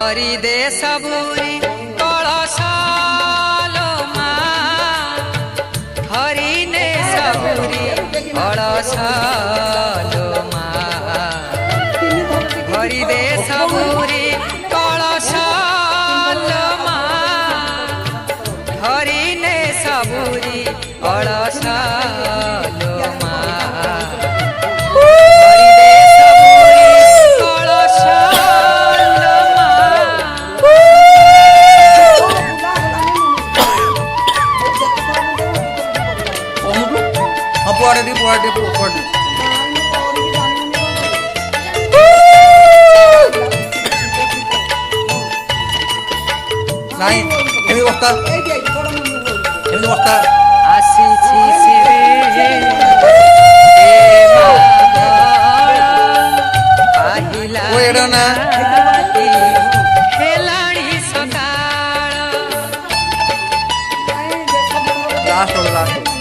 हरि दे सबूरी कलशालो माँ हरि ने सबूरी कलशालो माँ हरि दे सबूरी कलशालो माँ हरि ने सबूरी कलशालो नहीं एमी बस्ता आसीछि सिरे पाहिला ओ एडो ना हेलाणी सकाळ लास्ट